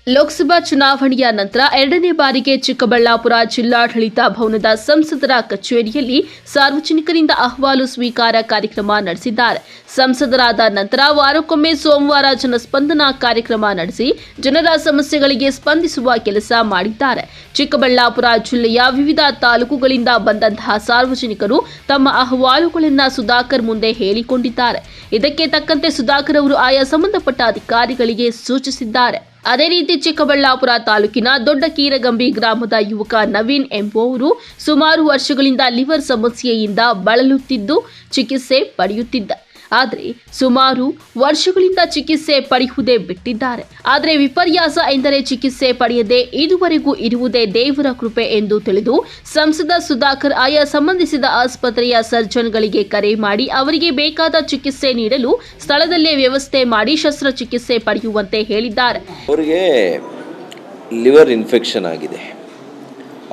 ಲೋಕಸಭಾ ಚುನಾವಣೆಯ ನಂತರ ಎರಡನೇ ಬಾರಿಗೆ ಚಿಕ್ಕಬಳ್ಳಾಪುರ ಜಿಲ್ಲಾಡಳಿತ ಭವನದ ಸಂಸದರ ಕಚೇರಿಯಲ್ಲಿ ಸಾರ್ವಜನಿಕರಿಂದ ಅಹವಾಲು ಸ್ವೀಕಾರ ಕಾರ್ಯಕ್ರಮ ನಡೆಸಿದ್ದಾರೆ. ಸಂಸದರಾದ ನಂತರ ವಾರಕ್ಕೊಮ್ಮೆ ಸೋಮವಾರ ಜನಸ್ಪಂದನ ಕಾರ್ಯಕ್ರಮ ನಡೆಸಿ ಜನರ ಸಮಸ್ಯೆಗಳಿಗೆ ಸ್ಪಂದಿಸುವ ಕೆಲಸ ಮಾಡಿದ್ದಾರೆ. ಚಿಕ್ಕಬಳ್ಳಾಪುರ ಜಿಲ್ಲೆಯ ವಿವಿಧ ತಾಲೂಕುಗಳಿಂದ ಬಂದಂತಹ ಸಾರ್ವಜನಿಕರು ತಮ್ಮ ಅಹವಾಲುಗಳನ್ನು ಸುಧಾಕರ್ ಮುಂದೆ ಹೇಳಿಕೊಂಡಿದ್ದಾರೆ. ಇದಕ್ಕೆ ತಕ್ಕಂತೆ ಸುಧಾಕರ್ ಅವರು ಆಯಾ ಸಂಬಂಧಪಟ್ಟ ಅಧಿಕಾರಿಗಳಿಗೆ ಸೂಚಿಸಿದ್ದಾರೆ. ಅದೇ ರೀತಿ ಚಿಕ್ಕಬಳ್ಳಾಪುರ ತಾಲೂಕಿನ ದೊಡ್ಡ ಕೀರಗಂಬಿ ಗ್ರಾಮದ ಯುವಕ ನವೀನ್ ಎಂಬುವವರು ಸುಮಾರು ವರ್ಷಗಳಿಂದ ಲಿವರ್ ಸಮಸ್ಯೆಯಿಂದ ಬಳಲುತ್ತಿದ್ದು ಚಿಕಿತ್ಸೆ ಪಡೆಯುತ್ತಿದ್ದ. ಆದರೆ ಸುಮಾರು ವರ್ಷಗಳಿಂದ ಚಿಕಿತ್ಸೆ ಪಡೆಯುವುದೇ ಬಿಟ್ಟಿದ್ದಾರೆ. ಆದರೆ ವಿಪರ್ಯಾಸ ಎಂದರೆ ಚಿಕಿತ್ಸೆ ಪಡೆಯದೆ ಇದುವರೆಗೂ ಇರುವುದೇ ದೇವರ ಕೃಪೆ ಎಂದು ತಿಳಿದು ಸಂಸದ ಸುಧಾಕರ್ ಆಯಾ ಸಂಬಂಧಿಸಿದ ಆಸ್ಪತ್ರೆಯ ಸರ್ಜನ್ಗಳಿಗೆ ಕರೆ ಮಾಡಿ ಅವರಿಗೆ ಬೇಕಾದ ಚಿಕಿತ್ಸೆ ನೀಡಲು ಸ್ಥಳದಲ್ಲೇ ವ್ಯವಸ್ಥೆ ಮಾಡಿ ಶಸ್ತ್ರಚಿಕಿತ್ಸೆ ಪಡೆಯುವಂತೆ ಹೇಳಿದ್ದಾರೆ. ಅವರಿಗೆ ಲಿವರ್ ಇನ್ಫೆಕ್ಷನ್ ಆಗಿದೆ.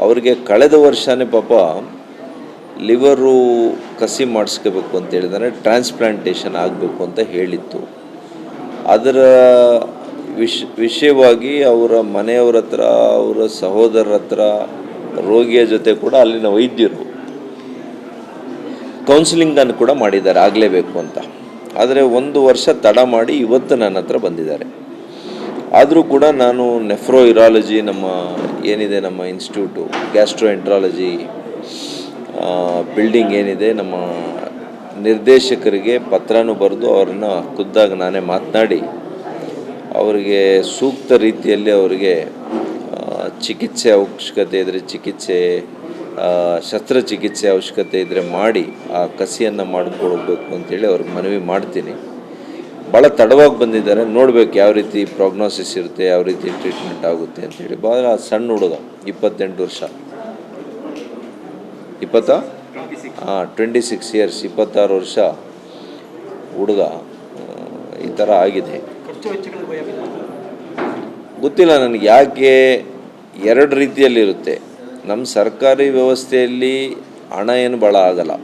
ಅವರಿಗೆ ಕಳೆದ ವರ್ಷನೇ ಪಾಪ ಲಿವರು ಕಸಿ ಮಾಡಿಸ್ಕೋಬೇಕು ಅಂತ ಹೇಳಿದರೆ ಟ್ರಾನ್ಸ್ಪ್ಲಾಂಟೇಷನ್ ಆಗಬೇಕು ಅಂತ ಹೇಳಿತ್ತು. ಅದರ ವಿಷಯವಾಗಿ ಅವರ ಮನೆಯವರ ಹತ್ರ, ಅವರ ಸಹೋದರರ ಹತ್ರ, ರೋಗಿಯ ಜೊತೆ ಕೂಡ ಅಲ್ಲಿನ ವೈದ್ಯರು ಕೌನ್ಸಿಲಿಂಗನ್ನು ಕೂಡ ಮಾಡಿದ್ದಾರೆ, ಆಗಲೇಬೇಕು ಅಂತ. ಆದರೆ 1 ವರ್ಷ ತಡ ಮಾಡಿ ಇವತ್ತು ನನ್ನ ಹತ್ರ ಬಂದಿದ್ದಾರೆ. ಆದರೂ ಕೂಡ ನಾನು ನೆಫ್ರೋಇರಾಲಜಿ ನಮ್ಮ ಏನಿದೆ ನಮ್ಮ ಇನ್ಸ್ಟಿಟ್ಯೂಟು ಗ್ಯಾಸ್ಟ್ರೋಎಂಟ್ರಾಲಜಿ ಬಿಲ್ಡಿಂಗ್ ಏನಿದೆ ನಮ್ಮ ನಿರ್ದೇಶಕರಿಗೆ ಪತ್ರನೂ ಬರೆದು ಅವರನ್ನು ಖುದ್ದಾಗಿ ನಾನೇ ಮಾತನಾಡಿ ಅವರಿಗೆ ಸೂಕ್ತ ರೀತಿಯಲ್ಲಿ ಅವರಿಗೆ ಚಿಕಿತ್ಸೆ ಅವಶ್ಯಕತೆ ಇದ್ದರೆ ಚಿಕಿತ್ಸೆ, ಶಸ್ತ್ರಚಿಕಿತ್ಸೆ ಅವಶ್ಯಕತೆ ಇದ್ದರೆ ಮಾಡಿ ಆ ಕಸಿಯನ್ನು ಮಾಡಿಕೊಡ್ಬೇಕು ಅಂತೇಳಿ ಅವ್ರಿಗೆ ಮನವಿ ಮಾಡ್ತೀನಿ. ಭಾಳ ತಡವಾಗಿ ಬಂದಿದ್ದಾರೆ, ನೋಡಬೇಕು ಯಾವ ರೀತಿ ಪ್ರಾಗ್ನೋಸಿಸ್ ಇರುತ್ತೆ, ಯಾವ ರೀತಿ ಟ್ರೀಟ್ಮೆಂಟ್ ಆಗುತ್ತೆ ಅಂತೇಳಿ. ಭಾಳ ಸಣ್ಣ ಹುಡುಗ, 28 ವರ್ಷ, 26 ಇಯರ್ಸ್, 26 ವರ್ಷ ಹುಡುಗ ಈ ಥರ ಆಗಿದೆ. ಗೊತ್ತಿಲ್ಲ ನನಗೆ ಯಾಕೆ. 2 ರೀತಿಯಲ್ಲಿರುತ್ತೆ. ನಮ್ಮ ಸರ್ಕಾರಿ ವ್ಯವಸ್ಥೆಯಲ್ಲಿ ಹಣ ಏನು ಭಾಳ ಆಗಲ್ಲ,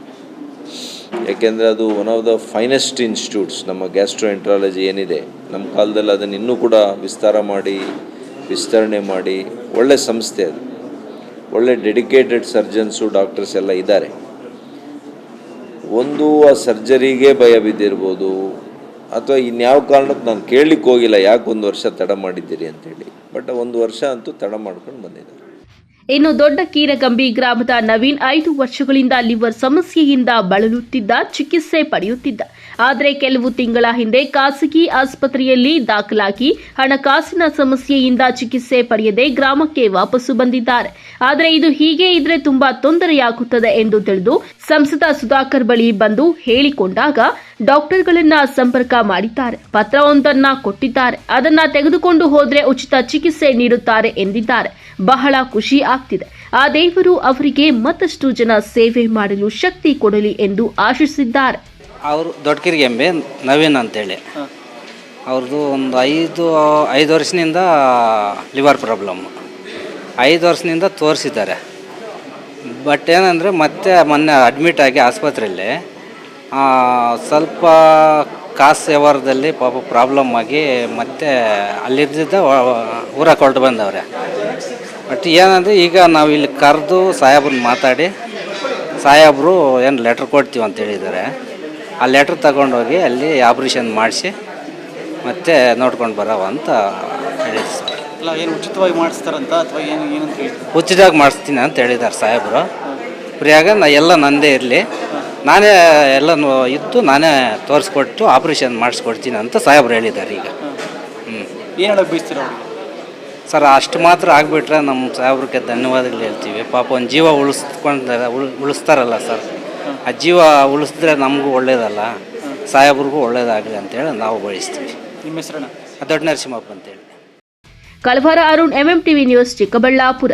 ಯಾಕೆಂದರೆ ಅದು one of the finest institutes. ನಮ್ಮ ಗ್ಯಾಸ್ಟ್ರೋಎಂಟ್ರಾಲಜಿ ಏನಿದೆ ನಮ್ಮ ಕಾಲದಲ್ಲಿ ಅದನ್ನು ಇನ್ನೂ ಕೂಡ ವಿಸ್ತರಣೆ ಮಾಡಿ ಒಳ್ಳೆ ಸಂಸ್ಥೆ ಅದು. ಒಳ್ಳೆ ಡೆಡಿಕೇಟೆಡ್ ಸರ್ಜನ್ಸು, ಡಾಕ್ಟರ್ಸ್ ಎಲ್ಲ ಇದ್ದಾರೆ. ಒಂದು ಆ ಸರ್ಜರಿಗೆ ಭಯ ಬಿದ್ದಿರ್ಬೋದು ಅಥವಾ ಇನ್ಯಾವ ಕಾರಣಕ್ಕೆ ನಾನು ಕೇಳಲಿಕ್ಕೆ ಹೋಗಿಲ್ಲ ಯಾಕೆ 1 ವರ್ಷ ತಡ ಮಾಡಿದ್ದೀರಿ ಅಂತೇಳಿ. ಬಟ್ 1 ವರ್ಷ ಅಂತೂ ತಡ ಮಾಡ್ಕೊಂಡು ಬಂದಿದ್ದಾರೆ. ಇನ್ನು ದೊಡ್ಡ ಕೀರಗಂಬಿ ಗ್ರಾಮದ ನವೀನ್ 5 ವರ್ಷಗಳಿಂದ ಲಿವರ್ ಸಮಸ್ಯೆಯಿಂದ ಬಳಲುತ್ತಿದ್ದ, ಚಿಕಿತ್ಸೆ ಪಡೆಯುತ್ತಿದ್ದ. ಆದರೆ ಕೆಲವು ತಿಂಗಳ ಹಿಂದೆ ಖಾಸಗಿ ಆಸ್ಪತ್ರೆಯಲ್ಲಿ ದಾಖಲಾಗಿ ಹಣಕಾಸಿನ ಸಮಸ್ಯೆಯಿಂದ ಚಿಕಿತ್ಸೆ ಪಡೆಯದೆ ಗ್ರಾಮಕ್ಕೆ ವಾಪಸ್ಸು ಬಂದಿದ್ದಾರೆ. ಆದರೆ ಇದು ಹೀಗೆ ಇದ್ರೆ ತುಂಬಾ ತೊಂದರೆಯಾಗುತ್ತದೆ ಎಂದು ತಿಳಿದು ಸಂಸದ ಸುಧಾಕರ್ ಬಳಿ ಬಂದು ಹೇಳಿಕೊಂಡಾಗ ಡಾಕ್ಟರ್ಗಳನ್ನ ಸಂಪರ್ಕ ಮಾಡಿದ್ದಾರೆ, ಪತ್ರವೊಂದನ್ನ ಕೊಟ್ಟಿದ್ದಾರೆ. ಅದನ್ನ ತೆಗೆದುಕೊಂಡು ಹೋದ್ರೆ ಉಚಿತ ಚಿಕಿತ್ಸೆ ನೀಡುತ್ತಾರೆ ಎಂದಿದ್ದಾರೆ. ಬಹಳ ಖುಷಿ ಆಗ್ತಿದೆ. ಆ ದೇವರು ಅವರಿಗೆ ಮತ್ತಷ್ಟು ಜನ ಸೇವೆ ಮಾಡಲು ಶಕ್ತಿ ಕೊಡಲಿ ಎಂದು ಆಶಿಸಿದ್ದಾರೆ. ಅವರು ದೊಡ್ಡ ಕಿರಿಗೆಂಬೆ ನವೀನ್ ಅಂತೇಳಿ, ಅವ್ರದ್ದು ಒಂದು 5 ವರ್ಷದಿಂದ ಲಿವರ್ ಪ್ರಾಬ್ಲಮ್ಮು. 5 ವರ್ಷದಿಂದ ತೋರಿಸಿದ್ದಾರೆ. ಬಟ್ ಏನಂದರೆ ಮತ್ತೆ ಮೊನ್ನೆ ಅಡ್ಮಿಟ್ ಆಗಿ ಆಸ್ಪತ್ರೆಯಲ್ಲಿ ಸ್ವಲ್ಪ ಕಾಸು ವ್ಯವಹಾರದಲ್ಲಿ ಪಾಪ ಪ್ರಾಬ್ಲಮ್ ಆಗಿ ಮತ್ತೆ ಅಲ್ಲಿದ್ದ ಊರಾಗ ಹೊರಟು ಬಂದವ್ರೆ. ಬಟ್ ಏನಂದರೆ ಈಗ ನಾವು ಇಲ್ಲಿ ಕರೆದು ಸಾಹೇಬ್ರನ್ನ ಮಾತಾಡಿ ಸಾಹೇಬರು ಏನು ಲೆಟ್ರ್ ಕೊಡ್ತೀವಿ ಅಂತ ಹೇಳಿದ್ದಾರೆ. ಆ ಲೆಟ್ರ್ ತಗೊಂಡೋಗಿ ಅಲ್ಲಿ ಆಪ್ರೇಷನ್ ಮಾಡಿಸಿ ಮತ್ತೆ ನೋಡ್ಕೊಂಡು ಬರವ ಅಂತ ಹೇಳಿದ್ರು ಸರ್. ಇಲ್ಲ ಏನು ಉಚಿತವಾಗಿ ಮಾಡಿಸ್ತಾರಂತ ಅಥವಾ ಏನಂತ ಹೇಳಿ ಉಚಿತವಾಗಿ ಮಾಡಿಸ್ತೀನಿ ಅಂತ ಹೇಳಿದ್ದಾರೆ ಸಾಹೇಬರು. ಫ್ರೀಯಾಗ ಎಲ್ಲ ನಂದೇ ಇರಲಿ, ನಾನೇ ಎಲ್ಲ ಇದ್ದು ನಾನೇ ತೋರಿಸ್ಕೊಟ್ಟು ಆಪ್ರೇಷನ್ ಮಾಡಿಸ್ಕೊಡ್ತೀನಿ ಅಂತ ಸಾಹೇಬ್ರು ಹೇಳಿದ್ದಾರೆ. ಈಗ ಏನು ಹೇಳಕ್ಕೆ ಬಯಸ್ತೀರ ಸರ್? ಅಷ್ಟು ಮಾತ್ರ ಆಗಿಬಿಟ್ರೆ ನಮ್ಮ ಸಾಹೇಬ್ರಿಗೆ ಧನ್ಯವಾದಗಳು ಹೇಳ್ತೀವಿ. ಪಾಪ ಒಂದು ಜೀವ ಉಳಿಸ್ತಾರಲ್ಲ ಸರ್, ಆ ಜೀವ ಉಳಿಸಿದ್ರೆ ನಮಗೂ ಒಳ್ಳೇದಲ್ಲ, ಸಾಹೇಬ್ರಿಗೂ ಒಳ್ಳೇದಾಗಲಿ ಅಂತೇಳಿ ನಾವು ಬಯಸ್ತೀವಿ. ನಿಮ್ಮ ಹೆಸರನ್ನ? ದೊಡ್ಡ ನರಸಿಂಹಪ್ಪ ಅಂತೇಳಿ. ಕಳವಾರ ಅರುಣ್, MMTV ನ್ಯೂಸ್, ಚಿಕ್ಕಬಳ್ಳಾಪುರ.